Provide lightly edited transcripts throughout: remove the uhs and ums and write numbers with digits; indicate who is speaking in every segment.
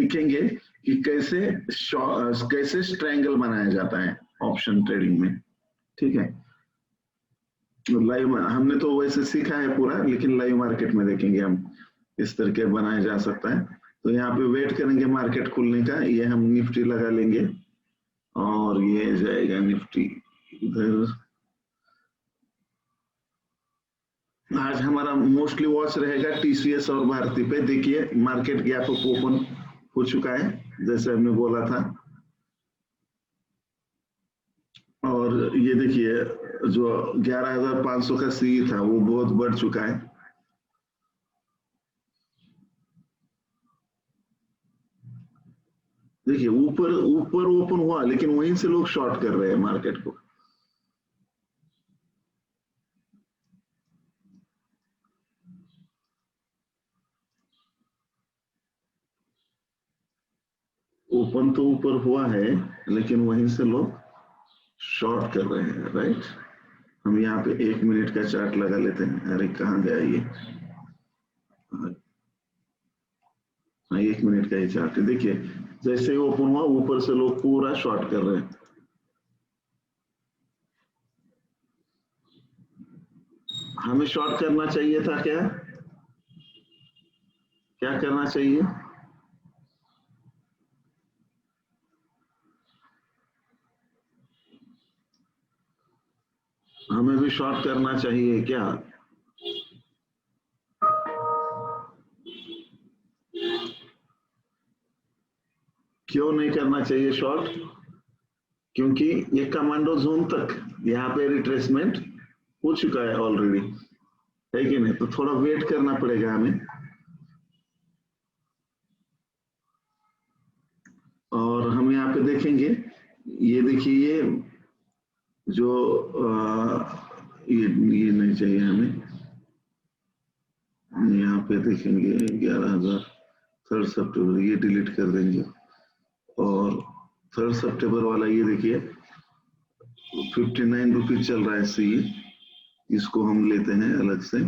Speaker 1: सीखेंगे कि कैसे ट्रायंगल बनाया जाता है ऑप्शन ट्रेडिंग में। ठीक है, लाइव हमने तो वैसे सीखा है पूरा, लेकिन लाइव मार्केट में देखेंगे हम इस तरह के बनाया जा सकता है। तो यहाँ पे वेट करेंगे मार्केट खुलने का। ये हम निफ्टी लगा लेंगे और ये जाएगा निफ्टी इधर। आज हमारा मोस्टली वॉच रहेगा टीसीएस और भारती पे। देखिए मार्केट गैप अप ओपन हो चुका है जैसे हमने बोला था, और ये देखिए जो 11,500 का सी था वो बहुत बढ़ चुका है। देखिए ऊपर ऊपर ओपन हुआ, लेकिन वहीं से लोग शॉर्ट कर रहे हैं मार्केट को। ओपन तो ऊपर हुआ है, लेकिन वहीं से लोग शॉर्ट कर रहे हैं, राइट। हम यहाँ पे 1 मिनट का चार्ट लगा लेते हैं। अरे कहाँ गया ये? हाँ 1 मिनट का ही चार्ट है। देखिए जैसे ही ओपन हुआ ऊपर से लोग पूरा शॉर्ट कर रहे हैं। हमें शॉर्ट करना चाहिए था क्या? क्या करना चाहिए? हमें भी शॉर्ट करना चाहिए क्या? क्यों नहीं करना चाहिए शॉर्ट? क्योंकि ये कमांडो जोन तक यहाँ पे रिट्रेसमेंट हो चुका है ऑलरेडी, है कि नहीं? तो थोड़ा वेट करना पड़ेगा हमें। और हम यहाँ पे देखेंगे, ये देखिए ये जो ये नहीं चाहिए हमें। यहाँ पे देखेंगे 11,000 3 सितंबर, ये डिलीट कर देंगे। और 3 सितंबर वाला ये देखिए 59 रुपीज चल रहा है सी, इसको हम लेते हैं अलग से।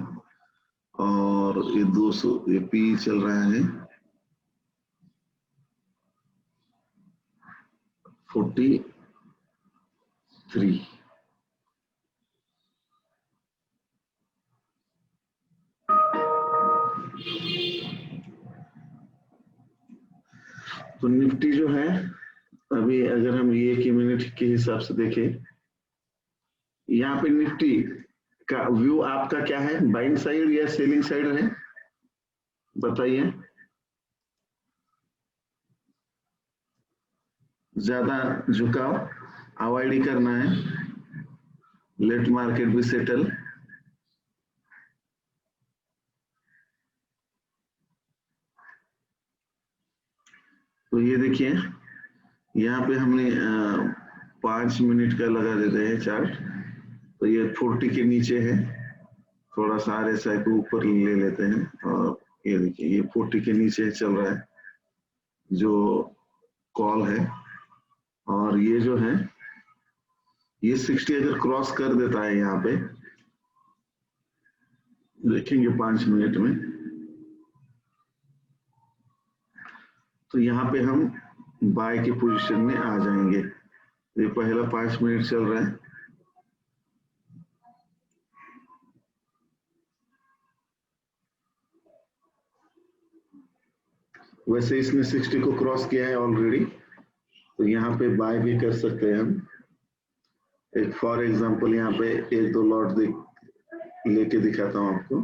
Speaker 1: और ये 200 ये पी चल रहा है 43। तो निफ्टी जो है अभी अगर हम ये की मिनट के हिसाब से देखें, यहाँ पे निफ्टी का व्यू आपका क्या है? बाइंग साइड या सेलिंग साइड है, बताइए। ज्यादा झुकाव अवॉइड ही करना है, लेट मार्केट भी सेटल। तो ये देखिए यहाँ पे हमने 5 मिनट का लगा देते हैं चार्ट। तो ये 40 के नीचे है, थोड़ा सा RSI को ऊपर ले लेते हैं। और ये देखिए ये 40 के नीचे चल रहा है जो कॉल है। और ये जो है ये 60 अगर क्रॉस कर देता है यहाँ पे, देखेंगे 5 मिनट में, तो यहाँ पे हम बाय की पोजीशन में आ जाएंगे। ये पहला 5 मिनट चल रहा है। वैसे इसने 60 को क्रॉस किया है ऑलरेडी, तो यहाँ पे बाय भी कर सकते हैं हम। एक फॉर एग्जांपल यहाँ पे 1-2 लॉट लेके दिखाता हूँ आपको,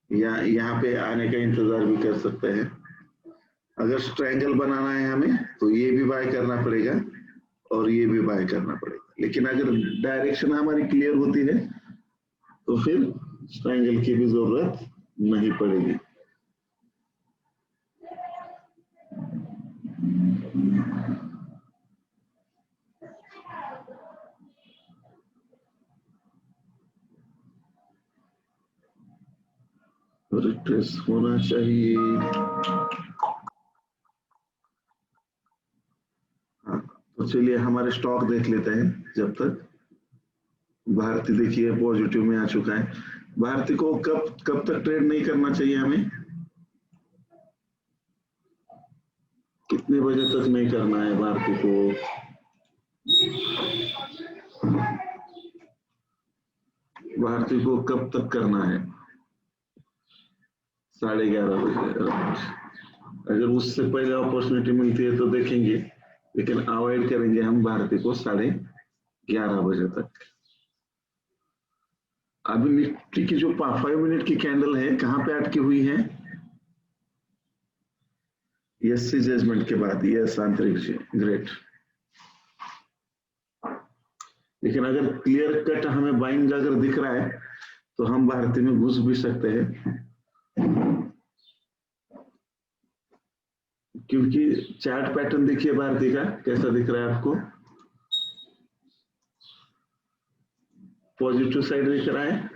Speaker 1: या यहाँ पे आने का इंतजार भी कर सकते हैं। अगर ट्रायंगल बनाना है हमें तो ये भी बाय करना पड़ेगा और ये भी बाय करना पड़ेगा। लेकिन अगर डायरेक्शन हमारी क्लियर होती है तो फिर ट्रायंगल की भी जरूरत नहीं पड़ेगी। रिट्रेस होना चाहिए। हाँ, तो चलिए हमारे स्टॉक देख लेते हैं जब तक। भारती देखिए पॉजिटिव में आ चुका है। भारती को कब तक ट्रेड नहीं करना चाहिए हमें? कितने बजे तक नहीं करना है भारती को? भारती को कब तक करना है? 11:30 बजे। अगर उससे पहले अपॉर्चुनिटी मिलती है तो देखेंगे, लेकिन अवॉइड करेंगे हम भारती को 11:30 बजे तक। अभी निफ्टी की जो 5 मिनट की कैंडल है कहां पे अटकी हुई है? एससी जजमेंट के बाद। यस आंतरिक, ग्रेट। लेकिन अगर क्लियर कट हमें बाइंग अगर दिख रहा है तो हम भारती में घुस भी सकते हैं, क्योंकि चार्ट पैटर्न देखिए भारती का कैसा दिख रहा है आपको। पॉजिटिव साइड दिख रहा है।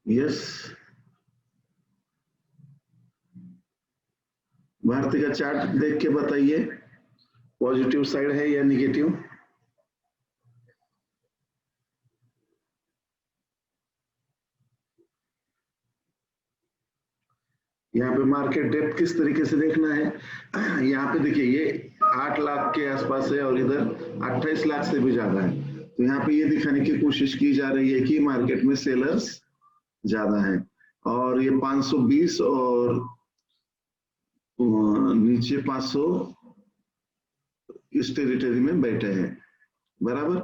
Speaker 1: यस, भारती का चार्ट देख के बताइए, पॉजिटिव साइड है या निगेटिव? यहाँ पे मार्केट डेप्थ किस तरीके से देखना है? यहाँ पे देखिए ये 8 लाख के आसपास है और इधर 28 लाख से भी ज्यादा है। तो यहाँ पे ये दिखाने की कोशिश की जा रही है कि मार्केट में सेलर्स ज्यादा है, और ये 520 और नीचे 500 इस टेरिटरी में बैठे हैं। बराबर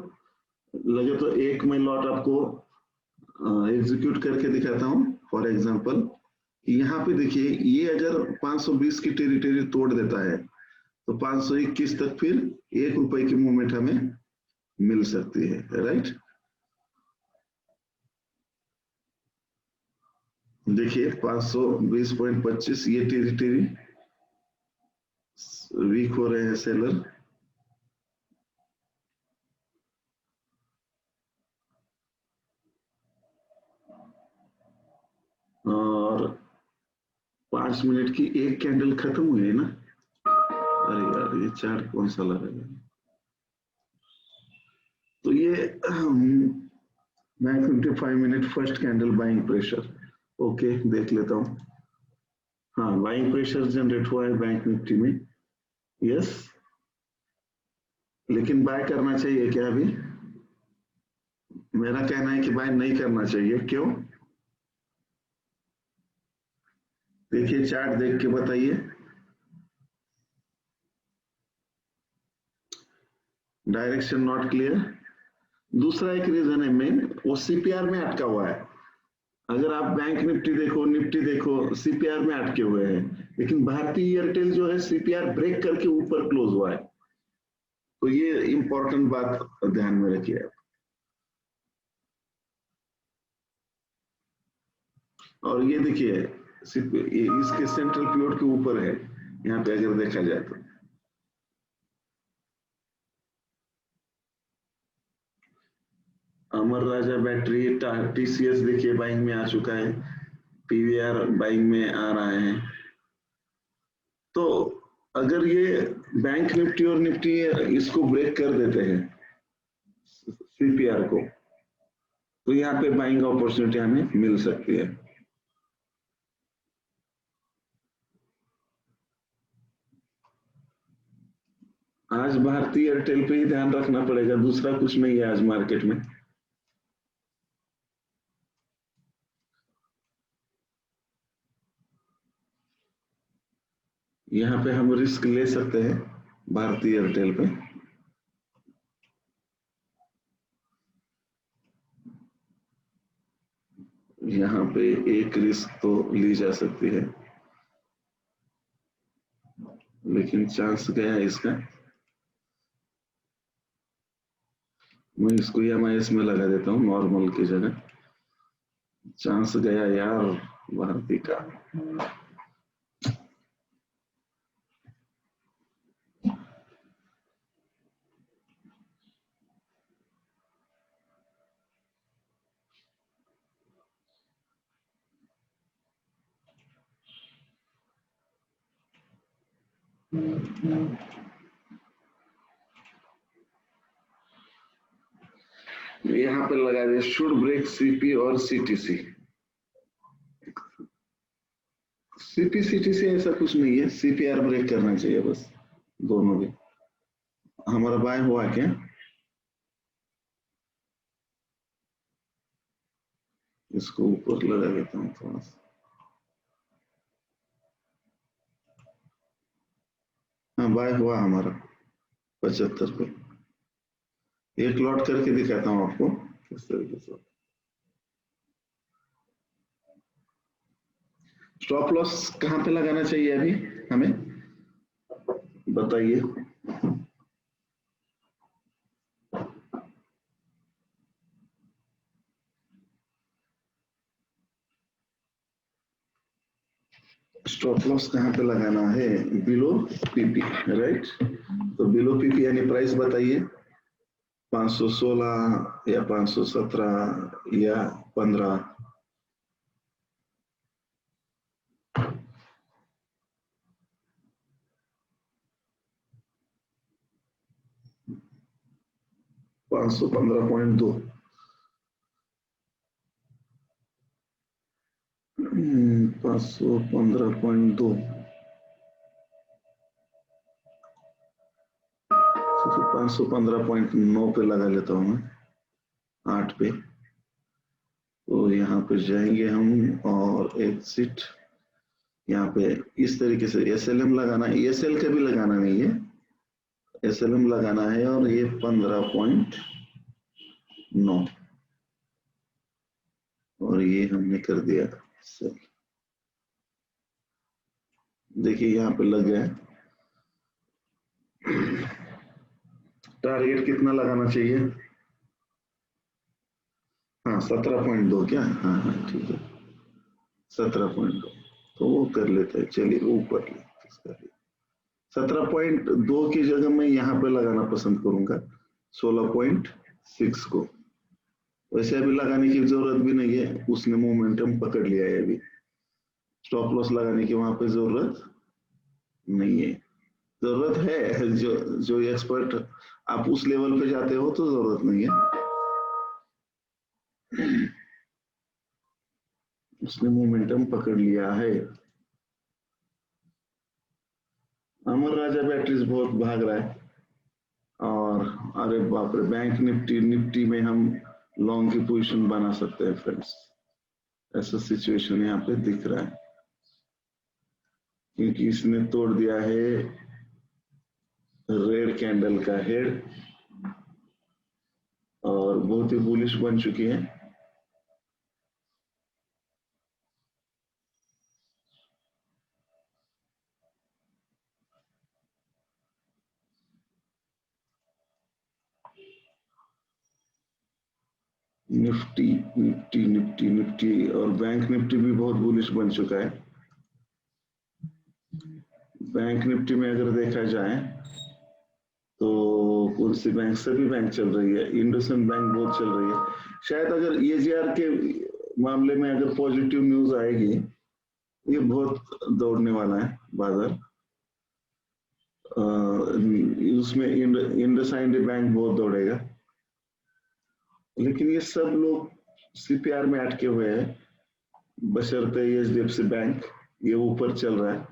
Speaker 1: लगे तो एक मैं लॉट आपको एग्जीक्यूट करके दिखाता हूं। फॉर एग्जांपल यहाँ पे देखिए ये अगर 520 की टेरिटरी तोड़ देता है तो 521 तक फिर ₹1 की मूवमेंट हमें मिल सकती है, राइट। देखिए 520.25 ये टेरिटरी वीक हो रहे हैं सेलर, और 5 मिनट की एक कैंडल खत्म हुई है ना। अरे यार ये चार्ट कौन सा लगा है? तो ये bank Nifty 5 minute first candle buying pressure, okay देख लेता हूं। हाँ, बाइंग प्रेशर जनरेट हुआ है बैंक निफ्टी में, यस। लेकिन बाय करना चाहिए क्या? अभी मेरा कहना है कि बाय नहीं करना चाहिए। क्यों? देखिए चार्ट देख के बताइए। Direction not clear. दूसरा एक रीजन है मेन, वो सीपीआर में अटका हुआ है। अगर आप बैंक निफ्टी देखो, निफ्टी देखो, सीपीआर में अटके हुए हैं, लेकिन भारतीय एयरटेल जो है सीपीआर ब्रेक करके ऊपर क्लोज हुआ है। तो ये इंपॉर्टेंट बात ध्यान में रखिए आप। और ये देखिए इसके सेंट्रल पिवट के ऊपर है, यहाँ पे अगर देखा जाए तो। अमर राजा बैटरी, टीसीएस देखिए बाइंग में आ चुका है, पीवीआर बाइंग में आ रहा है। तो अगर ये बैंक निफ्टी और निफ्टी इसको ब्रेक कर देते हैं सीपीआर को, तो यहाँ पे बाइंग अपॉर्चुनिटी हमें मिल सकती है। आज भारतीय एयरटेल पे ही ध्यान रखना पड़ेगा, दूसरा कुछ नहीं है आज मार्केट में। यहाँ पे हम रिस्क ले सकते हैं भारतीय एयरटेल पे। यहाँ पे एक रिस्क तो ली जा सकती है, लेकिन चांस गया इसका। मैं इसको EMIS में लगा देता हूँ नॉर्मल की जगह। चांस गया यार भारती का। यहाँ पे लगा दिया शुड ब्रेक सीपी और सीटीसी। सीपी सीटीसी ऐसा कुछ नहीं है, सीपीआर ब्रेक करना चाहिए बस, दोनों भी। हमारा बाय हुआ क्या? इसको ऊपर लगा देता हूँ थोड़ा सा। हाँ बाय हुआ हमारा 75 पे। एक लॉट करके दिखाता हूँ आपको किस तरीके से। स्टॉप लॉस कहाँ पे लगाना चाहिए अभी हमें बताइए? स्टॉप लॉस कहाँ पे लगाना है? Below PP, right? तो बिलो पीपी यानी प्राइस बताइए, 516 या 517 या 15? $515.2, 515.2, 515.9 पे लगा लेता हूँ मैं, 8 पे। तो यहाँ पे जाएंगे हम और एग्जिट। यहाँ पे इस तरीके से एसएलएम लगाना है, एसएल का भी लगाना नहीं है, एसएलएम लगाना है। और ये 15.9 और ये हमने कर दिया सेल। देखिए यहाँ पे लग गया। टारगेट कितना लगाना चाहिए? हाँ 17.2 क्या? हाँ हाँ ठीक है 17.2, तो वो कर लेते हैं। चलिए ऊपर 17.2 की जगह मैं यहाँ पे लगाना पसंद करूंगा 16.6 को। वैसे अभी लगाने की जरूरत भी नहीं है, उसने मोमेंटम पकड़ लिया है, अभी स्टॉप लॉस लगाने की वहां पे जरूरत नहीं है। जरूरत है जो एक्सपर्ट आप उस लेवल पे जाते हो तो जरूरत नहीं है। उसने मोमेंटम पकड़ लिया है। अमर राजा बैटरीज बहुत भाग रहा है। और अरे बाप रे, बैंक निफ्टी में हम लॉन्ग की पोजीशन बना सकते हैं फ्रेंड्स, ऐसा सिचुएशन यहाँ पे दिख रहा है, क्योंकि इसने तोड़ दिया है रेड कैंडल का हेड और बहुत ही बुलिश बन चुकी है। निफ्टी निफ्टी निफ्टी निफ्टी और बैंक निफ्टी भी बहुत बुलिश बन चुका है। बैंक निफ्टी में अगर देखा जाए तो कौन सी बैंक, सभी बैंक चल रही है, इंडसइंड बैंक बहुत चल रही है। शायद अगर ईएजीआर के मामले में अगर पॉजिटिव न्यूज आएगी, ये बहुत दौड़ने वाला है बाजार। उसमें इंडसइंड बैंक बहुत दौड़ेगा, लेकिन ये सब लोग सीपीआर में अटके हुए हैं, बशर्ते एचडीएफसी बैंक ये ऊपर चल रहा है।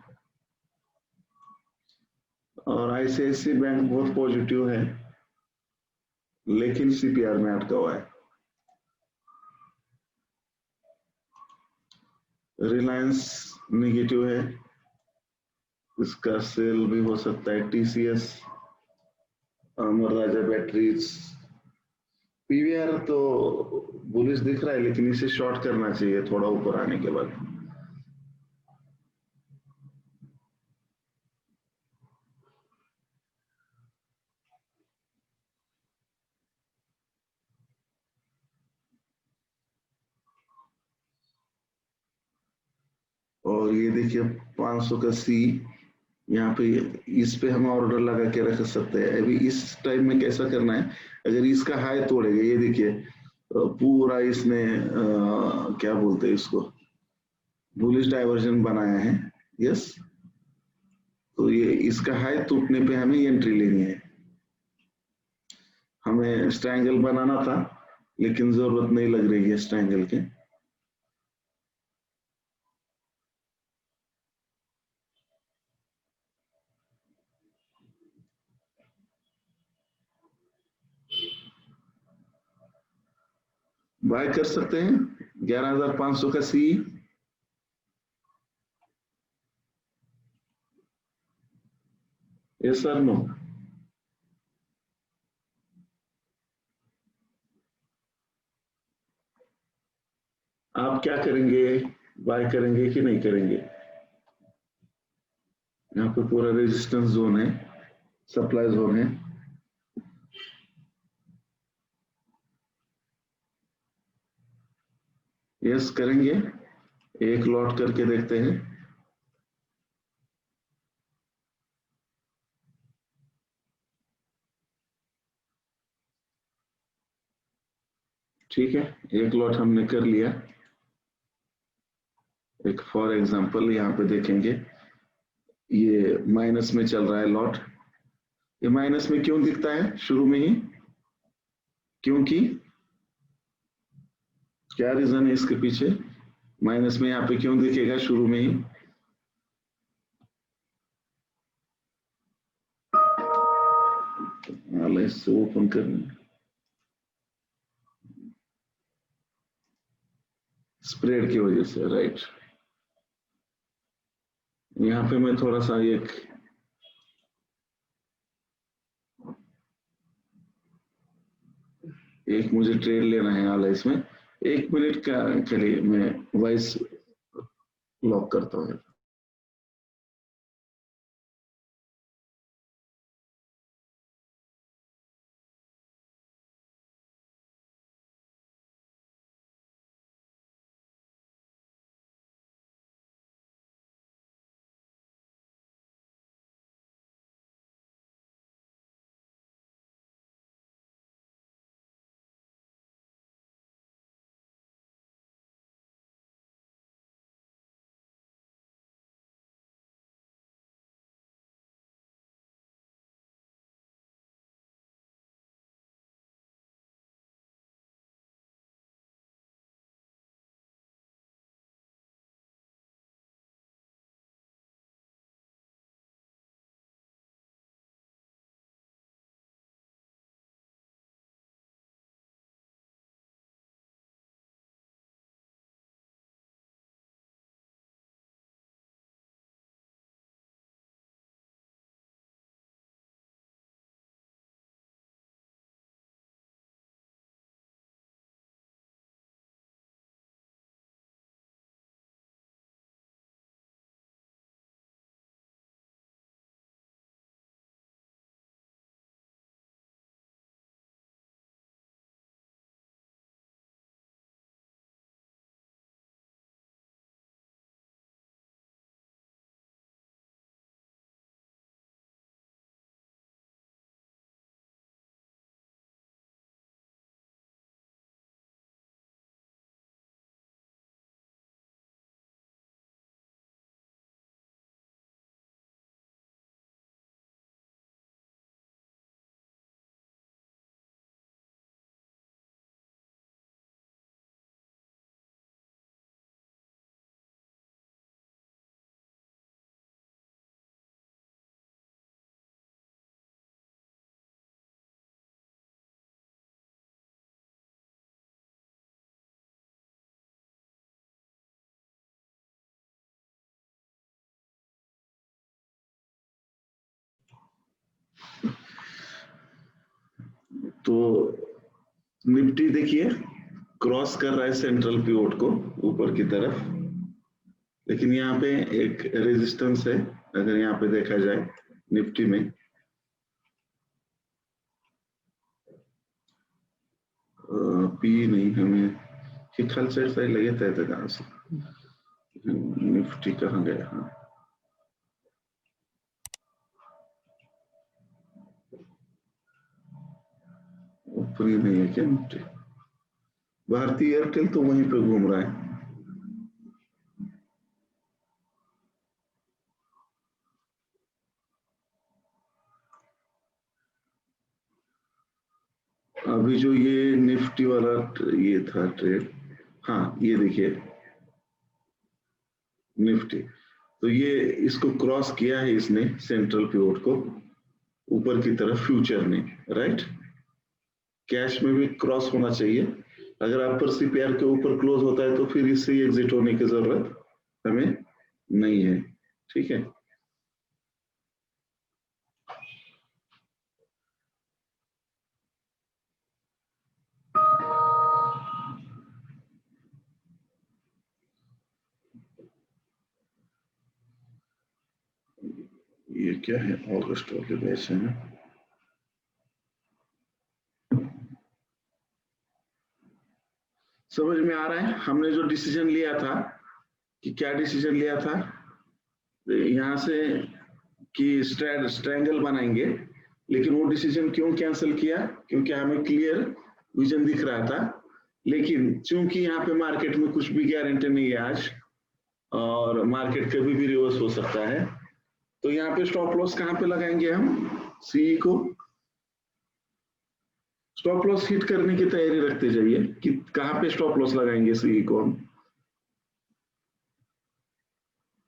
Speaker 1: और आईसीआईसी बैंक बहुत पॉजिटिव है, लेकिन सीपीआर में अटका हुआ है। रिलायंस नेगेटिव है, इसका सेल भी हो सकता है। टीसीएस, अमर राजा बैटरीज, पीवीआर तो बुलिश दिख रहा है, लेकिन इसे शॉर्ट करना चाहिए थोड़ा ऊपर आने के बाद। और ये देखिए 500 का सी, यहाँ पे इस पे हम ऑर्डर लगा के रख सकते हैं। अभी इस टाइम में कैसा करना है, अगर इसका हाई तोड़ेगा, ये देखिए पूरा इसने क्या बोलते हैं इसको, बुलिश डाइवर्जन बनाया है। यस, तो ये इसका हाई टूटने पे हमें एंट्री लेनी है। हमें स्ट्रैंगल बनाना था लेकिन जरूरत नहीं लग रही है स्ट्रैंगल के। बाय कर सकते हैं 11,500 का सी। Yes sir no. आप क्या करेंगे, बाय करेंगे कि नहीं करेंगे? यहाँ पे पूरा रेजिस्टेंस जोन है, सप्लाई जोन है। यस करेंगे, एक लॉट करके देखते हैं। ठीक है, एक लॉट हमने कर लिया। एक फॉर एग्जांपल यहाँ पे देखेंगे ये माइनस में चल रहा है लॉट। ये माइनस में क्यों दिखता है शुरू में ही? क्योंकि क्या रीजन है इसके पीछे? माइनस में यहाँ पे क्यों दिखेगा शुरू में ही? इससे ओपन करना, स्प्रेड की वजह से, राइट। यहाँ पे मैं थोड़ा सा एक मुझे ट्रेड लेना है हाल इसमें। 1 मिनट का के लिए मैं वॉइस लॉक करता हूँ। तो निफ्टी देखिए क्रॉस कर रहा है सेंट्रल पिवोट को ऊपर की तरफ, लेकिन यहाँ पे एक रेजिस्टेंस है। अगर यहाँ पे देखा जाए निफ्टी में पी नहीं, हमें खल साइड साइड लगे थे कहां से निफ्टी कहाँ गया? हाँ, ऊपर ही नहीं है क्या निफ्टी? भारतीय एयरटेल तो वहीं पे घूम रहा है। अभी जो ये निफ्टी वाला ये था ट्रेड, हाँ ये देखिए निफ्टी, तो ये इसको क्रॉस किया है इसने सेंट्रल पिवोट को ऊपर की तरफ फ्यूचर ने, राइट। कैश में भी क्रॉस होना चाहिए। अगर अपर सीपीआर के ऊपर क्लोज होता है तो फिर इससे एग्जिट होने की जरूरत हमें नहीं है, ठीक है। ये क्या है, अगस्त वाले बैच है ना। समझ में आ रहा है हमने जो डिसीजन लिया था, कि क्या डिसीजन लिया था यहां से कि स्ट्रैंगल बनाएंगे, लेकिन वो डिसीजन क्यों कैंसिल किया, क्योंकि हमें क्लियर विजन दिख रहा था। लेकिन चूंकि यहाँ पे मार्केट में कुछ भी गारंटी नहीं है आज, और मार्केट कभी भी रिवर्स हो सकता है, तो यहाँ पे स्टॉप लॉस कहाँ पे लगाएंगे हम, सीई को स्टॉप लॉस हिट करने की तैयारी रखते जाइए कि कहाँ पे स्टॉप लॉस लगाएंगे सीई को हम।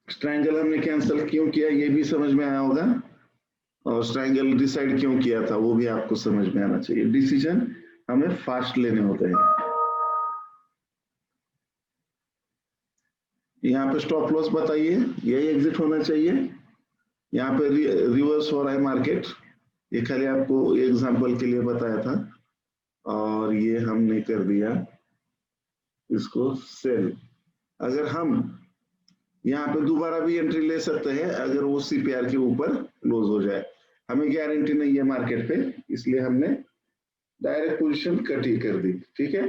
Speaker 1: स्ट्रैंगल हमने कैंसिल क्यों किया ये भी समझ में आया होगा, और स्ट्रैंगल डिसाइड क्यों किया था वो भी आपको समझ में आना चाहिए। डिसीजन हमें फास्ट लेने होते हैं। यहाँ पे स्टॉप लॉस बताइए, यही एग्जिट होना चाहिए। यहाँ पे रिवर्स हो रहा है मार्केट, ये खाली आपको एग्जांपल के लिए बताया था, और ये हमने कर दिया इसको सेल। अगर हम यहाँ पे दोबारा भी एंट्री ले सकते हैं अगर वो सीपीआर के ऊपर क्लोज हो जाए, हमें गारंटी नहीं है मार्केट पे, इसलिए हमने डायरेक्ट पोजीशन कट ही कर दी, ठीक है।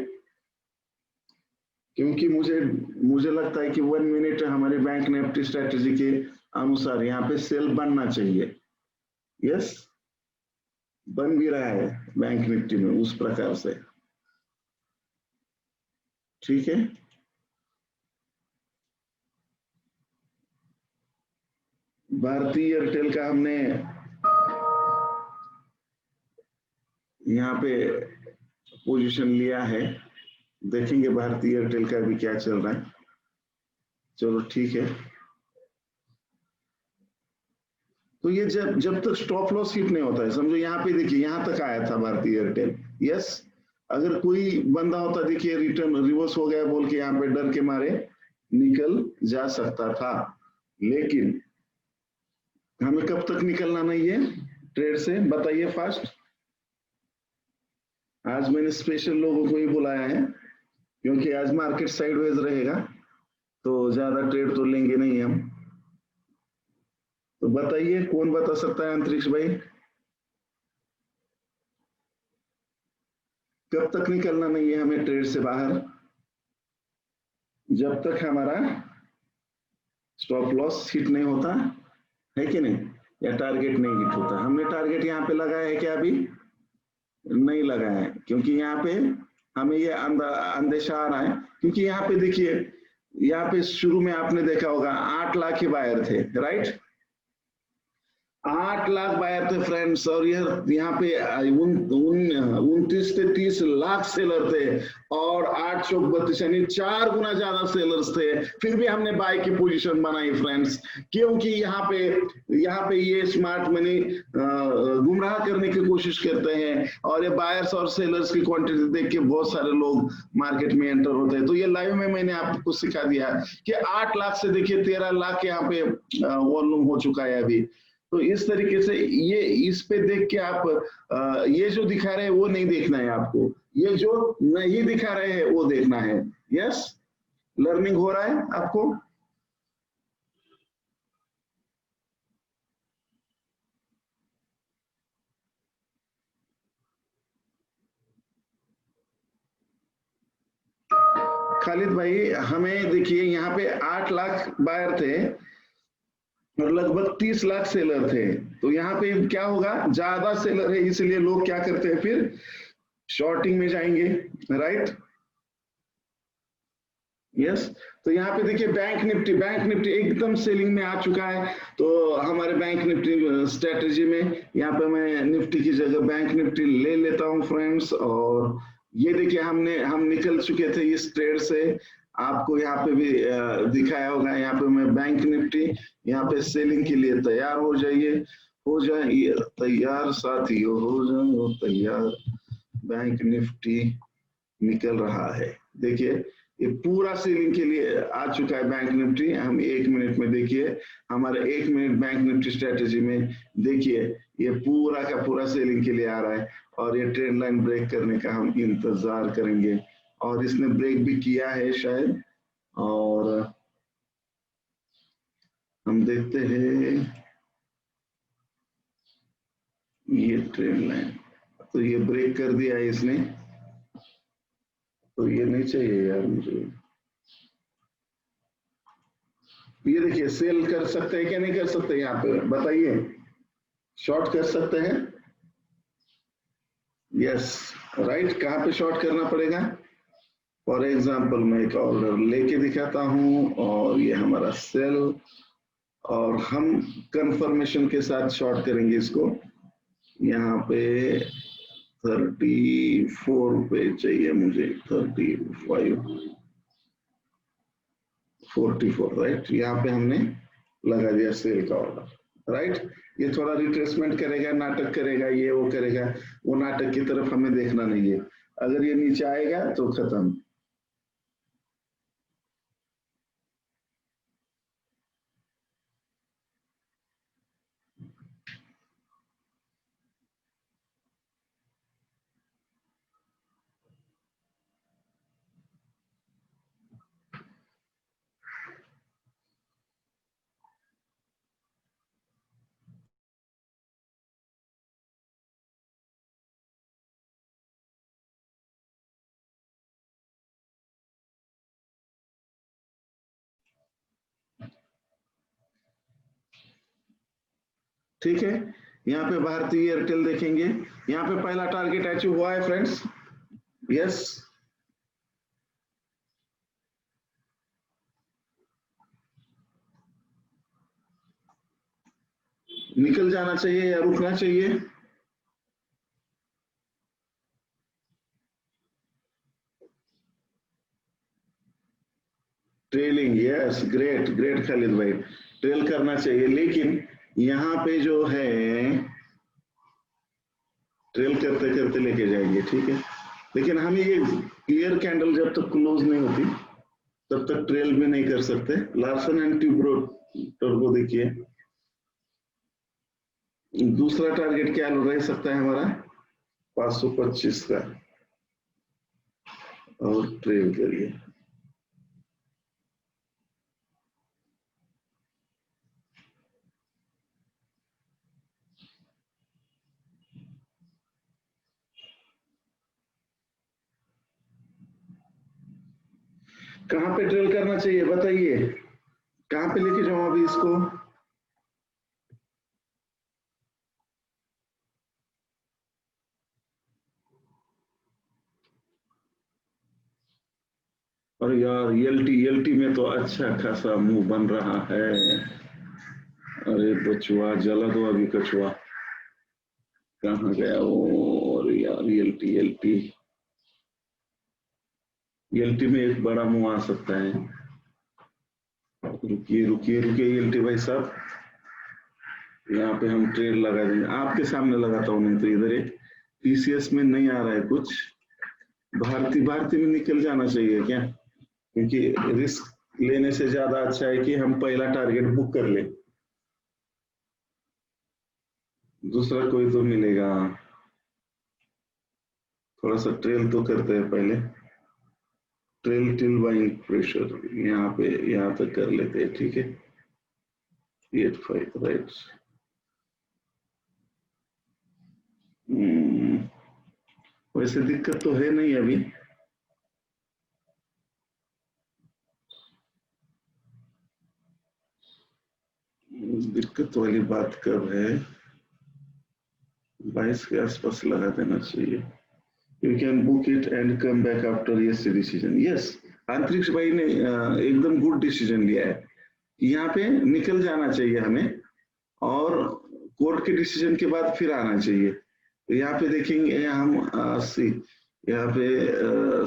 Speaker 1: क्योंकि मुझे लगता है कि 1 मिनट हमारे बैंक निफ्टी स्ट्रेटेजी के अनुसार यहाँ पे सेल बनना चाहिए। यस, बन भी रहा है बैंक निफ्टी में उस प्रकार से, ठीक है। भारतीय एयरटेल का हमने यहाँ पे पोजीशन लिया है, देखेंगे भारतीय एयरटेल का भी क्या चल रहा है। चलो ठीक है, तो ये जब तक स्टॉप लॉस हिट नहीं होता है, समझो यहाँ पे देखिए यहाँ तक आया था भारतीय एयरटेल, यस। अगर कोई बंदा होता देखिए रिटर्न रिवर्स हो गया बोल के यहाँ पे डर के मारे निकल जा सकता था, लेकिन हमें कब तक निकलना नहीं है ट्रेड से, बताइए फास्ट। आज मैंने स्पेशल लोगों को ही बुलाया है क्योंकि आज मार्केट साइडवेज रहेगा, तो ज्यादा ट्रेड तो लेंगे नहीं हम। तो बताइए कौन बता सकता है, अंतरिक्ष भाई, कब तक निकलना नहीं है हमें ट्रेड से बाहर, जब तक हमारा स्टॉप लॉस हिट नहीं होता है कि नहीं, या टारगेट नहीं हिट होता। हमने टारगेट यहाँ पे लगाया है क्या, अभी नहीं लगाया है, क्योंकि यहाँ पे हमें ये अंदेशा आ रहा है, क्योंकि यहाँ पे देखिए यहाँ पे शुरू में आपने देखा होगा 8 लाख के बायर थे, राइट, 8 लाख बायर थे फ्रेंड्स, और यहाँ पे 29 से 30 लाख सेलर थे, और 8 चौक 32 यानी 4 गुना ज्यादा सेलर्स थे। फिर भी हमने बाय की पोजीशन बनाई फ्रेंड्स, क्योंकि यहाँ पे ये स्मार्ट मनी गुमराह करने की कोशिश करते हैं, और ये बायर्स और सेलर्स की क्वांटिटी देख के बहुत सारे लोग मार्केट में एंटर होते हैं। तो ये लाइव में मैंने आपको सिखा दिया कि 8 लाख से देखिए 13 लाख यहाँ पे वॉल्यूम हो चुका है अभी। तो इस तरीके से ये इस पे देख के आप ये जो दिखा रहे हैं वो नहीं देखना है आपको, ये जो नहीं दिखा रहे हैं वो देखना है। यस, लर्निंग हो रहा है आपको। खालिद भाई, हमें देखिए यहाँ पे 8 लाख बायर थे और लगभग 30 लाख सेलर थे, तो यहाँ पे क्या होगा, ज्यादा सेलर है इसलिए लोग क्या करते हैं, फिर शॉर्टिंग में जाएंगे, राइट। यस तो यहाँ पे देखिए बैंक निफ्टी एकदम सेलिंग में आ चुका है। तो हमारे बैंक निफ्टी स्ट्रेटेजी में यहाँ पे मैं निफ्टी की जगह बैंक निफ्टी ले लेता हूँ फ्रेंड्स। और ये देखिए हम निकल चुके थे इस ट्रेड से। आपको यहाँ पे भी दिखाया होगा। यहाँ पे मैं बैंक निफ्टी यहाँ पे सेलिंग के लिए तैयार हो जाइए तैयार साथियों, हो जाओ तैयार। बैंक निफ्टी निकल रहा है। देखिए ये पूरा सेलिंग के लिए आ चुका है बैंक निफ्टी। हम 1 मिनट में देखिए हमारे 1 मिनट बैंक निफ्टी स्ट्रेटेजी में देखिए ये पूरा का पूरा सेलिंग के लिए आ रहा है। और ये ट्रेंड लाइन ब्रेक करने का हम इंतजार करेंगे। और इसने ब्रेक भी किया है शायद। और हम देखते हैं ये ट्रेंड लाइन, तो ये ब्रेक कर दिया है इसने। तो ये नहीं चाहिए यार मुझे। ये देखिए सेल कर सकते हैं क्या नहीं कर सकते, यहाँ पे बताइए। शॉर्ट कर सकते हैं? Yes right. कहाँ पे शॉर्ट करना पड़ेगा? फॉर एग्जाम्पल मैं एक ऑर्डर लेके दिखाता हूँ और ये हमारा सेल, और हम कंफर्मेशन के साथ शॉर्ट करेंगे इसको। यहाँ पे 34 पे चाहिए मुझे, 35 44 राइट। यहाँ पे हमने लगा दिया सेल का ऑर्डर राइट। ये थोड़ा रिट्रेसमेंट करेगा, नाटक करेगा, ये वो करेगा। वो नाटक की तरफ हमें देखना नहीं है। अगर ये नीचे आएगा तो खत्म। ठीक है, यहाँ पे भारतीय एयरटेल देखेंगे। यहाँ पे पहला टारगेट अचीव हुआ है फ्रेंड्स। यस निकल जाना चाहिए या रुकना चाहिए? Trailing, yes great great Khalid भाई, ट्रेल करना चाहिए। लेकिन यहाँ पे जो है ट्रेल करते करते लेके जाएंगे, ठीक है। लेकिन हमें ये क्लियर कैंडल जब तक क्लोज नहीं होती तब तक ट्रेल भी नहीं कर सकते। लार्सन एंड ट्यूब्रो को देखिए। दूसरा टारगेट क्या रह सकता है हमारा? 525 का, और ट्रेल करिए। कहां पे ट्रेल करना चाहिए बताइए? कहां पे लेके जाऊं अभी इसको? और यार एलटी में तो अच्छा खासा मुंह बन रहा है। अरे बचुआ जला दो अभी कछुआ। कहाँ गया वो? और यार एलटी में एक बड़ा मुंह आ सकता है। रुकिए रुकिए रुकिए एलटी भाई साहब, यहाँ पे हम ट्रेड लगा देंगे। आपके सामने लगाता हूँ, नहीं तो इधर एक टीसीएस में नहीं आ रहा है कुछ। भारती में निकल जाना चाहिए क्या? क्योंकि रिस्क लेने से ज्यादा अच्छा है कि हम पहला टारगेट बुक कर ले, दूसरा कोई तो मिलेगा। थोड़ा सा ट्रेल तो करते हैं पहले। ट्रेल टिल बाइंग प्रेशर यहाँ तक कर लेते हैं, ठीक है। 85 राइट। वैसे दिक्कत तो है नहीं अभी। दिक्कत वाली बात कब है? 22 के आसपास लगा देना चाहिए। You can book it and come back after yes decision. Yes, अंतरिक्ष भाई ने एकदम गुड डिसीजन लिया है। यहाँ पे निकल जाना चाहिए हमें, और कोर्ट के डिसीजन के बाद फिर आना चाहिए। तो यहाँ पे देखेंगे हम 80, यहाँ पे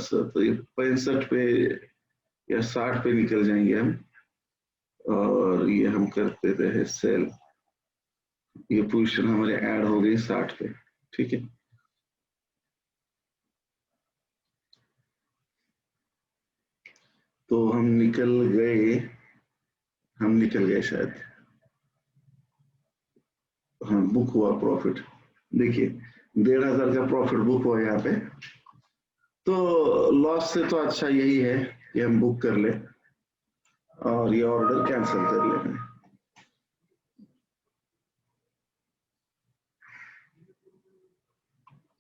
Speaker 1: 65 पे या 60 पे निकल जाएंगे हम, और ये हम करते रहे सेल। ये पोजीशन हमारे ऐड हो गई 60 पे, ठीक है। तो हम निकल गए शायद। हाँ, बुक हुआ प्रॉफिट, देखिए 1500 का प्रॉफिट बुक हुआ यहाँ पे। तो लॉस से तो अच्छा यही है कि हम बुक कर ले और ये ऑर्डर कैंसिल कर लेना।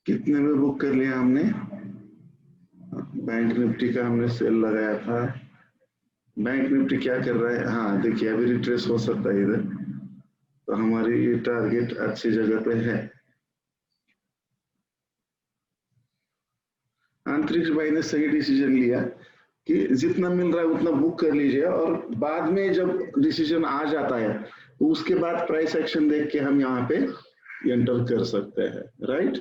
Speaker 1: कितने में बुक कर लिया हमने? बैंक निफ्टी का हमने सेल लगाया था। बैंक निफ्टी क्या कर रहा है? हाँ देखिए, अभी रिट्रेस हो सकता है इधर, तो हमारी ये टारगेट अच्छी जगह पे है। अंतरिक्ष भाई ने सही डिसीजन लिया कि जितना मिल रहा है उतना बुक कर लीजिए, और बाद में जब डिसीजन आ जाता है तो उसके बाद प्राइस एक्शन देख के हम यहाँ पे एंटर कर सकते हैं, राइट।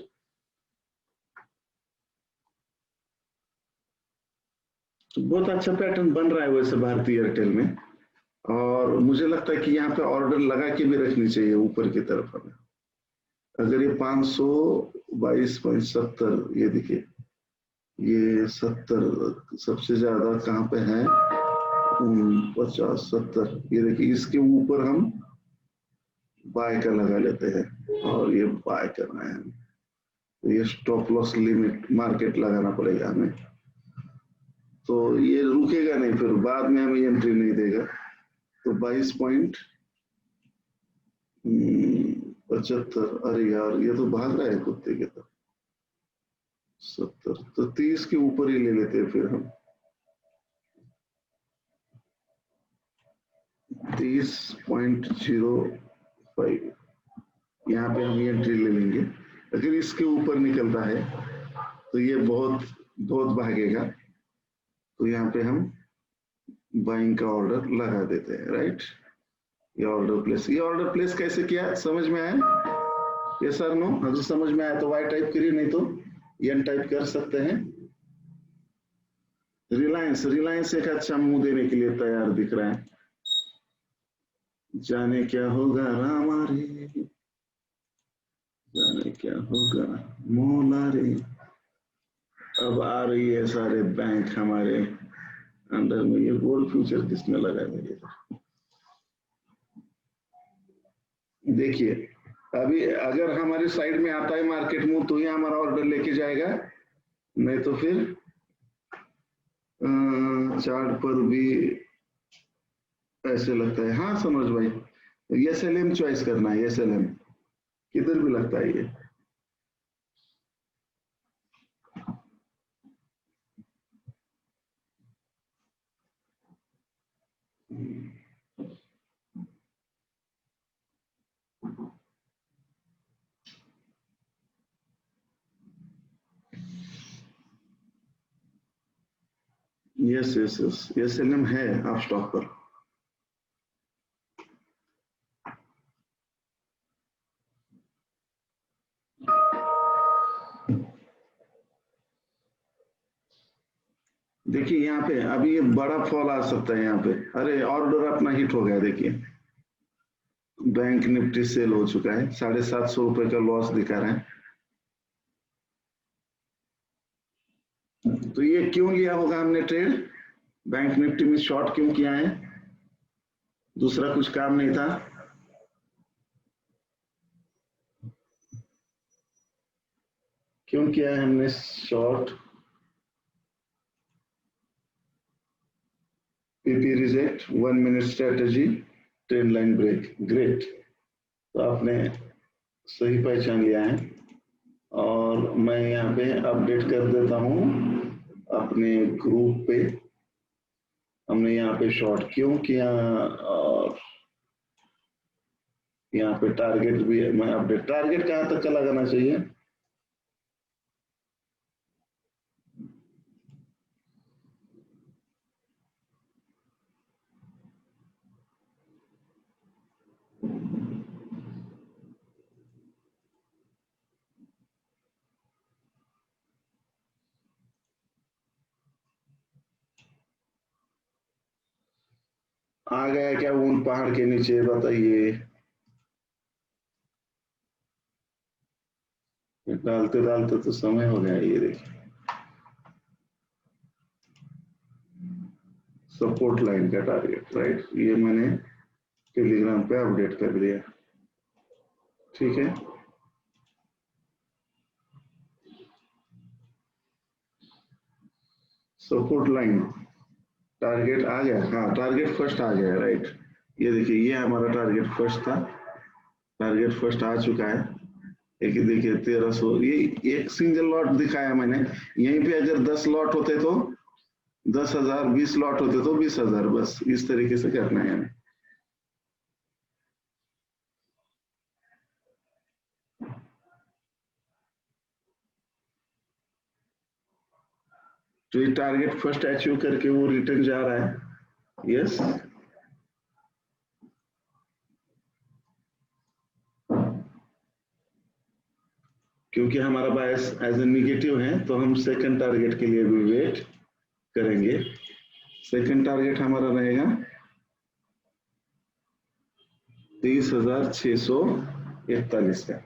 Speaker 1: तो बहुत अच्छा पैटर्न बन रहा है वैसे भारतीय एयरटेल में, और मुझे लगता है कि यहाँ पे ऑर्डर लगा के भी रखनी चाहिए ऊपर की तरफ हमें। अगर ये 522.70, ये देखिए ये 70 सबसे ज्यादा कहाँ पे है, 50 70, ये देखिए इसके ऊपर हम बाय का लगा लेते हैं, और ये बाय करना है। तो ये स्टॉप लॉस लिमिट मार्केट लगाना पड़ेगा हमें, तो ये रुकेगा नहीं, फिर बाद में हमें एंट्री नहीं देगा। तो 22.75, अरे यार ये तो भाग रहा है कुत्ते के तरह। 70, तो 30 के ऊपर ही ले लेते हैं फिर हम। 30.05, यहाँ पे हम एंट्री ले लेंगे। अगर इसके ऊपर निकलता है तो ये बहुत बहुत भागेगा, तो यहाँ पे हम बाइंग का ऑर्डर लगा देते हैं, राइट। ये ऑर्डर प्लेस कैसे किया, समझ में आया? Yes sir no? अगर समझ में आया तो वाई टाइप करिए, नहीं तो एन टाइप कर सकते हैं। रिलायंस एक अच्छा मुंह देने के लिए तैयार दिख रहा है। जाने क्या होगा रामा रे, जाने क्या होगा मौला रे। अब आ रही है सारे बैंक हमारे अंडर में। ये गोल्ड फ्यूचर किसने लगाया मेरे? देखिए अभी अगर हमारे साइड में आता है मार्केट मूव तो ये हमारा ऑर्डर लेके जाएगा, नहीं तो फिर चार्ट पर भी ऐसे लगता है। हाँ समझ भाई, SLM चॉइस करना है, SLM किधर भी लगता है ये। यस SLM है आप स्टॉक पर। देखिए यहाँ पे अभी ये बड़ा फॉल आ सकता है यहाँ पे। अरे ऑर्डर अपना हिट हो गया, देखिए बैंक निफ्टी सेल हो चुका है, 750 रुपए का लॉस दिखा रहा है। तो ये क्यों लिया होगा हमने ट्रेड? बैंक निफ्टी में शॉर्ट क्यों किया है? दूसरा कुछ काम नहीं था? क्यों किया है हमने short? PP reject, 1 minute strategy, trend line break, great. तो आपने सही पहचान लिया है, और मैं यहाँ पे अपडेट कर देता हूँ अपने ग्रुप पे हमने यहाँ पे शॉर्ट क्यों किया, और यहाँ पे टारगेट भी मैं अपडेट। टारगेट कहाँ तक का लगाना चाहिए? आ गया क्या उन पहाड़ के नीचे, बताइए। डालते डालते तो समय हो गया। ये देखिए सपोर्ट लाइन का टारगेट, राइट। ये मैंने टेलीग्राम पे अपडेट कर दिया। ठीक है, सपोर्ट लाइन टारगेट आ गया। हाँ, टारगेट फर्स्ट आ गया, राइट। ये देखिए, ये हमारा टारगेट फर्स्ट था। टारगेट फर्स्ट आ चुका है। एक देखिए 1300, ये एक सिंगल लॉट दिखाया मैंने। यहीं पे अगर 10 लॉट होते तो 10,000, 20 लॉट होते तो 20,000। बस इस तरीके से करना है हमें। तो ये टारगेट फर्स्ट अचीव करके वो रिटर्न जा रहा है। यस, क्योंकि हमारा बायस एज ए निगेटिव है तो हम सेकंड टारगेट के लिए भी वेट करेंगे। सेकंड टारगेट हमारा रहेगा 23,641 का।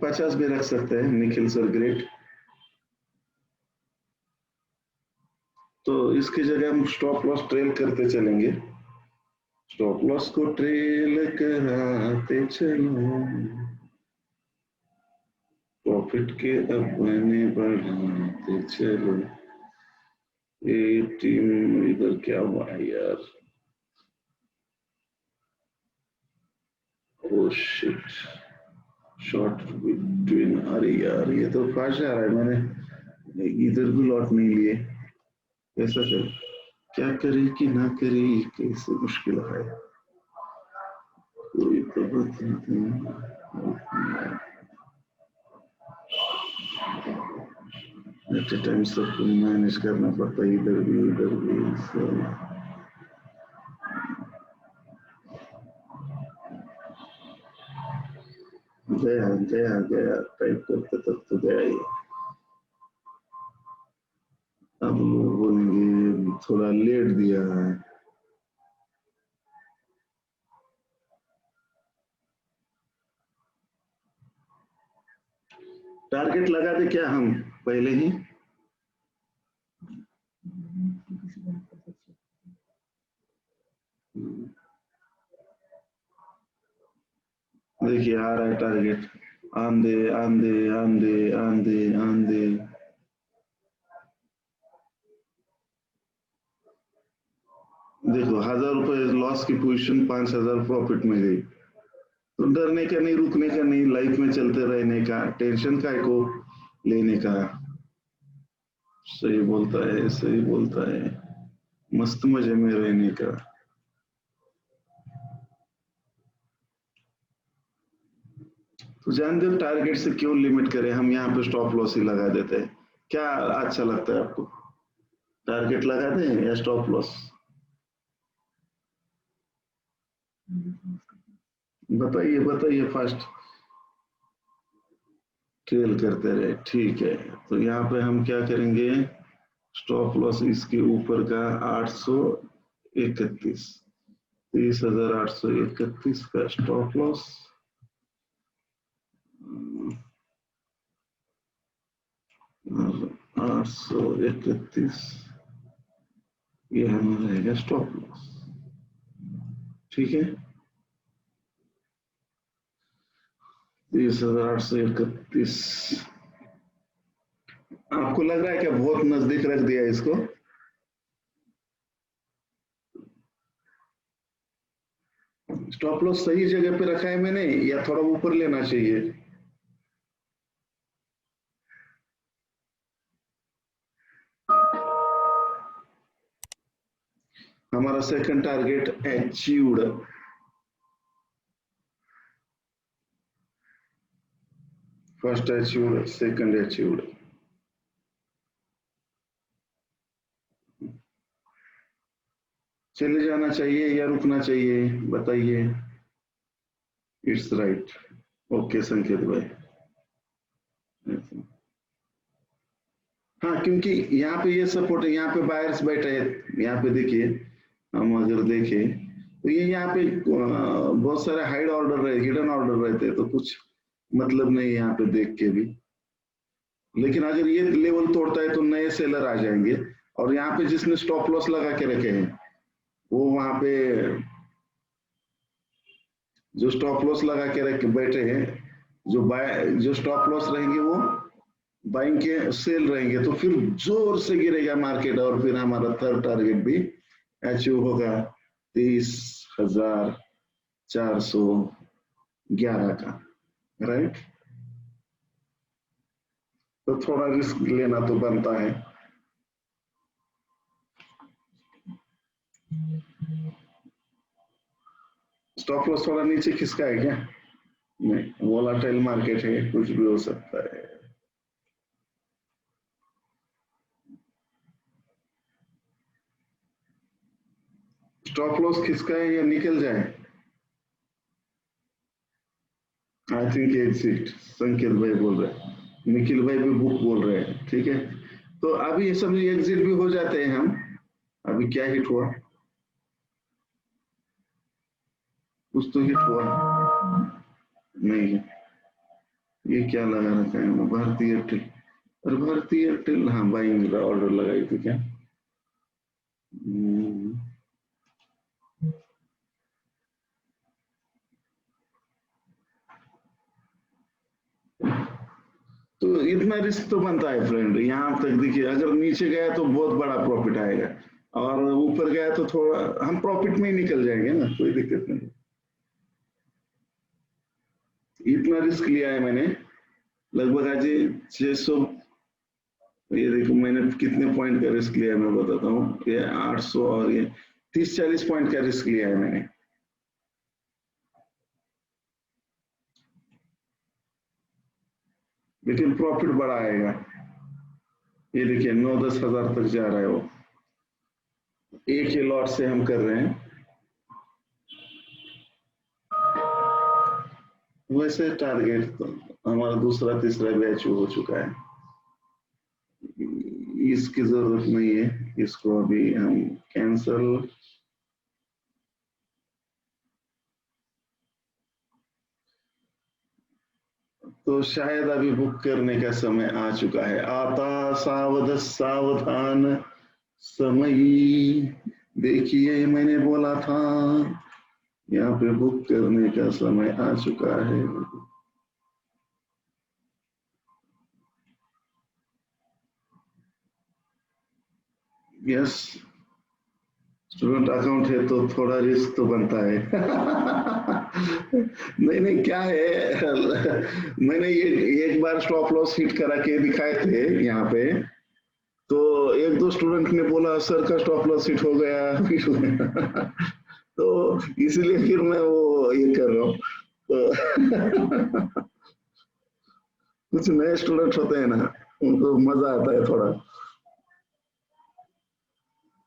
Speaker 1: 50 भी रख सकते हैं, निखिल सर, ग्रेट। तो इसकी जगह हम स्टॉप लॉस ट्रेल करते चलेंगे। स्टॉप लॉस को ट्रेल कराते चलो, प्रॉफिट के अपने बढ़ाते चलो। ये टीम इधर क्या हुआ है यार? Oh shit, short between. अरे यार, ये तो फास्ट जा रहा है। मैंने इधर भी लॉट नहीं लिए। ऐसा कर, क्या करे कि ना करे, कैसे मुश्किल है। कोई तो एट ए टाइम सबको मैनेज करना पड़ता है, इधर भी उधर भी। गया गया गया, टाइप करते तब तो गया ही। अब लोग बोलेंगे थोड़ा लेट दिया है। टारगेट लगा दे क्या हम पहले ही? देखिए आ रहा है टारगेट। आंधे आंधे आंधे आंधे आंधे। देखो 1,000 रुपए लॉस की पोजीशन 5,000 प्रॉफिट में गई। तो डरने का नहीं, रुकने का नहीं, लाइफ में चलते रहने का, टेंशन काय को लेने का। सही बोलता है, सही बोलता है। मस्त मजे में रहने का। तो जानते हो टारगेट से क्यों लिमिट करें हम? यहाँ पे स्टॉप लॉस ही लगा देते हैं। क्या अच्छा लगता है आपको, टारगेट लगा दें या स्टॉप लॉस? बताइए बताइए फास्ट। ट्रेल करते रहे, ठीक है। तो यहाँ पे हम क्या करेंगे, स्टॉप लॉस इसके ऊपर का 831, 30,831 का स्टॉप लॉस। 831, ये हमारा रहेगा स्टॉप लॉस। ठीक है, 30,831। आपको लग रहा है क्या बहुत नजदीक रख दिया इसको? स्टॉप लॉस सही जगह पे रखा है मैंने या थोड़ा ऊपर लेना चाहिए? हमारा second target achieved. First achieved, second achieved. चले जाना चाहिए या रुकना चाहिए, बताइए। It's right. ओके संकेत भाई। हाँ, क्योंकि यहाँ पे ये सपोर्ट है, यहाँ पे बायर्स बैठे हैं, यहाँ पे देखिए, हम अगर देखें तो ये यहाँ पे बहुत सारे हाइड ऑर्डर रहे, हिडन ऑर्डर रहते हैं, तो कुछ मतलब नहीं है यहाँ पे देख के भी। लेकिन अगर ये लेवल तोड़ता है तो नए सेलर आ जाएंगे, और यहाँ पे जिसने स्टॉप लॉस लगा के रखे हैं वो वहां पे जो स्टॉप लॉस लगा के रख बैठे हैं, जो स्टॉप लॉस रहेंगे वो बाइंग के सेल रहेंगे, तो फिर जोर से गिरेगा मार्केट, और फिर हमारा थर्ड टारगेट भी अचीव होगा 23,411 का, राइट। तो थोड़ा रिस्क लेना तो बनता है। स्टॉप लॉस थोड़ा नीचे खिसका है क्या? नहीं, वोलाटाइल मार्केट है, कुछ भी हो सकता है। स्टॉप लॉस खिसका है या निकल जाए? आई थिंक एग्जिट, संकेत भाई बोल रहे हैं, निखिल भाई भी बुक बोल रहे हैं, ठीक है। तो अभी समझ एग्जिट भी हो जाते हैं हम। अभी क्या हिट हुआ? कुछ तो हिट हुआ नहीं है। ये क्या लगा रखा है? भारतीय एयरटेल, और भारतीय एयरटेल, हाँ बाइंग ऑर्डर लगाई थी क्या? तो इतना रिस्क तो बनता है फ्रेंड। यहाँ तक देखिए, अगर नीचे गया तो बहुत बड़ा प्रॉफिट आएगा, और ऊपर गया तो थोड़ा हम प्रॉफिट में ही निकल जाएंगे ना, कोई दिक्कत नहीं। इतना रिस्क लिया है मैंने, लगभग आज 600, ये देखो मैंने कितने पॉइंट का रिस्क लिया है मैं बताता हूँ। ये 800 और ये 30-40 पॉइंट का रिस्क लिया है मैंने। लेकिन प्रॉफिट बड़ा आएगा। ये देखिए 9-10 हजार तक जा रहा है वो, एक ही लॉट से हम कर रहे हैं। वैसे टारगेट तो हमारा दूसरा तीसरा बैच हो चुका है, इसकी जरूरत नहीं है, इसको अभी हम कैंसल। तो शायद अभी बुक करने का समय आ चुका है। आता सावध सावधान समयी, देखिए मैंने बोला था यहाँ पे बुक करने का समय आ चुका है। यस, स्टूडेंट अकाउंट है तो थोड़ा रिस्क तो बनता है। नहीं नहीं, क्या है, मैंने ये एक बार स्टॉप लॉस हिट करा के दिखाए थे यहाँ पे, तो एक दो स्टूडेंट ने बोला सर का स्टॉप लॉस हिट हो गया। तो इसीलिए फिर मैं वो ये कर रहा हूँ। तो कुछ नए स्टूडेंट होते हैं ना, उनको मजा आता है थोड़ा,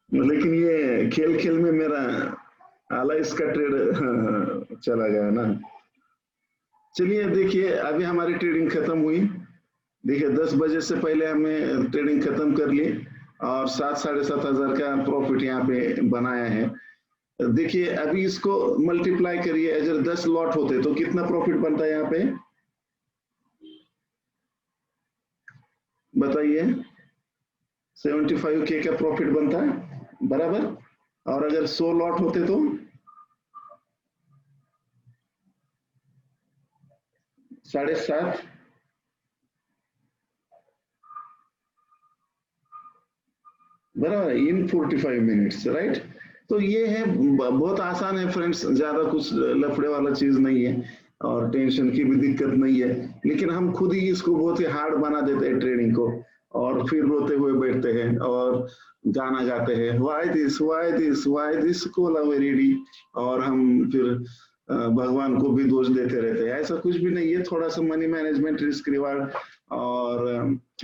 Speaker 1: लेकिन ये खेल खेल में मेरा आला इसका ट्रेड चला गया ना। चलिए देखिए, अभी हमारी ट्रेडिंग खत्म हुई। देखिए 10 बजे से पहले हमें ट्रेडिंग खत्म कर ली, और 7-7.5 हजार का प्रॉफिट यहाँ पे बनाया है। देखिए अभी इसको मल्टीप्लाई करिए, अगर 10 लॉट होते तो कितना प्रॉफिट बनता है यहाँ पे बताइए? 75K का प्रॉफिट बनता है बराबर। और अगर 100 लॉट होते तो 7.5 बराबर इन 45 मिनट्स, राइट। तो ये है, बहुत आसान है फ्रेंड्स, ज्यादा कुछ लफड़े वाला चीज नहीं है, और टेंशन की भी दिक्कत नहीं है। लेकिन हम खुद ही इसको बहुत ही हार्ड बना देते हैं ट्रेडिंग को, और फिर रोते हुए बैठते हैं और गाना गाते हैं, why this why this why this Cola very, और हम फिर भगवान को भी दोष देते रहते हैं। ऐसा कुछ भी नहीं है, थोड़ा सा मनी मैनेजमेंट, रिस्क रिवार्ड, और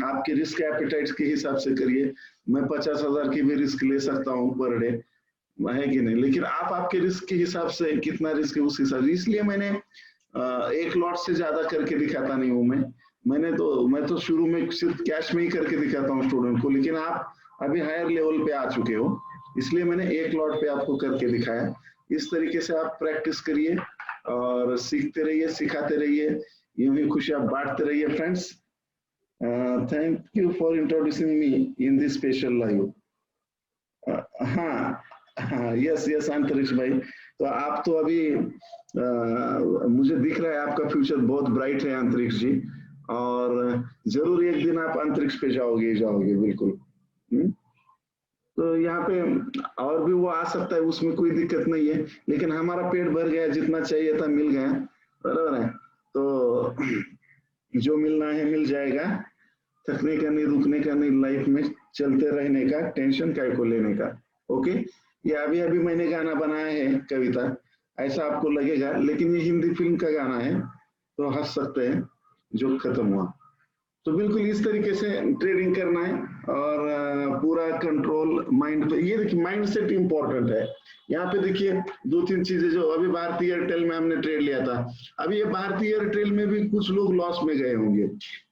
Speaker 1: आपके रिस्क एपिटाइट्स के हिसाब से करिए। मैं 50,000 की भी रिस्क ले सकता हूँ पर डे, है कि नहीं, लेकिन आप आपके रिस्क के हिसाब से कितना रिस्क है उस हिसाब से। इसलिए मैंने एक लॉट से ज्यादा करके दिखाता नहीं हूँ मैं, मैं तो शुरू में सिर्फ कैश में ही करके दिखाता हूँ स्टूडेंट को, लेकिन आप अभी हायर लेवल पे आ चुके हो, इसलिए मैंने एक लॉट पे आपको करके दिखाया। इस तरीके से आप प्रैक्टिस करिए और सीखते रहिए, सिखाते रहिए, यूं ही खुशियां बांटते रहिए friends. Thank you for introducing me in this special live. हाँ, यस अंतरिक्ष भाई, तो आप तो अभी मुझे दिख रहा है आपका फ्यूचर बहुत ब्राइट है अंतरिक्ष जी, और जरूर एक दिन आप अंतरिक्ष पे जाओगे बिल्कुल। तो यहाँ पे और भी वो आ सकता है, उसमें कोई दिक्कत नहीं है, लेकिन हमारा पेट भर गया, जितना चाहिए था मिल गया, बराबर है। तो जो मिलना है मिल जाएगा, थकने का नहीं, रुकने का नहीं, लाइफ में चलते रहने का, टेंशन काय को लेने का। ओके, ये अभी मैंने गाना बनाया है कविता, ऐसा आपको लगेगा, लेकिन ये हिंदी फिल्म का गाना है, तो हंस सकते हैं जो खत्म हुआ। तो बिल्कुल इस तरीके से ट्रेडिंग करना है, और पूरा कंट्रोल माइंड पे। ये देखिए माइंड सेट इंपॉर्टेंट है। यहाँ पे देखिए 2-3 चीजें, जो अभी भारतीय एयरटेल में हमने ट्रेड लिया था, अभी ये भारतीय एयरटेल में भी कुछ लोग लॉस में गए होंगे।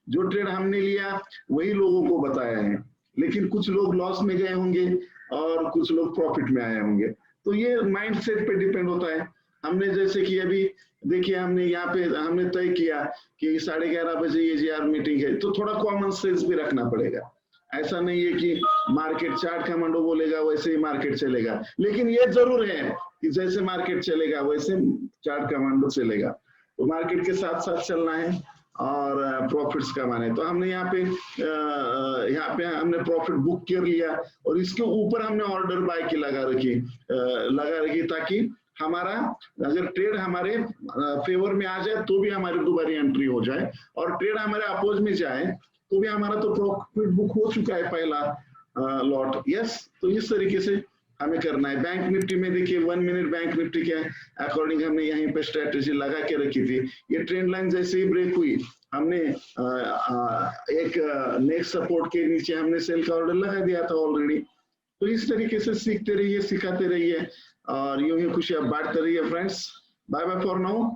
Speaker 1: जो ट्रेड हमने लिया वही लोगों को बताया है, लेकिन कुछ लोग लॉस में गए होंगे और कुछ लोग प्रॉफिट में आए होंगे। तो ये माइंड सेट पे डिपेंड होता है। हमने जैसे कि अभी देखिए, हमने यहाँ पे हमने तय किया कि 11:30 बजे ये जीआर मीटिंग है, तो थोड़ा कॉमन सेंस भी रखना पड़ेगा। ऐसा नहीं है कि मार्केट चार्ट कमांडो बोलेगा वैसे ही मार्केट चलेगा, लेकिन ये जरूर है कि जैसे मार्केट चलेगा वैसे चार्ट कमांडो चलेगा। तो मार्केट के साथ साथ चलना है और प्रॉफिट्स कमाने। तो हमने यहाँ पे हमने प्रॉफिट बुक कर लिया, और इसके ऊपर हमने ऑर्डर बाय की लगा रखी, ताकि हमारा अगर ट्रेड हमारे फेवर में आ जाए तो भी हमारी दोबारा एंट्री हो जाए, और ट्रेड हमारे अपोज में जाए तो भी हमारा तो प्रॉफिट बुक हो चुका है पहला लॉट। यस, तो इस तरीके से हमें करना है। बैंक निफ्टी में देखिए 1 मिनट बैंक निफ्टी के अकॉर्डिंग हमने यहीं पे स्ट्रेटेजी लगा के रखी थी। ये ट्रेंड लाइन जैसे ही ब्रेक हुई, हमने एक नेक्स्ट सपोर्ट के नीचे हमने सेल का ऑर्डर लगा दिया था ऑलरेडी। तो इस तरीके से सीखते रहिए, सिखाते रहिए, और यूं ही खुशियां बांटते रहिए friends. Bye bye for now.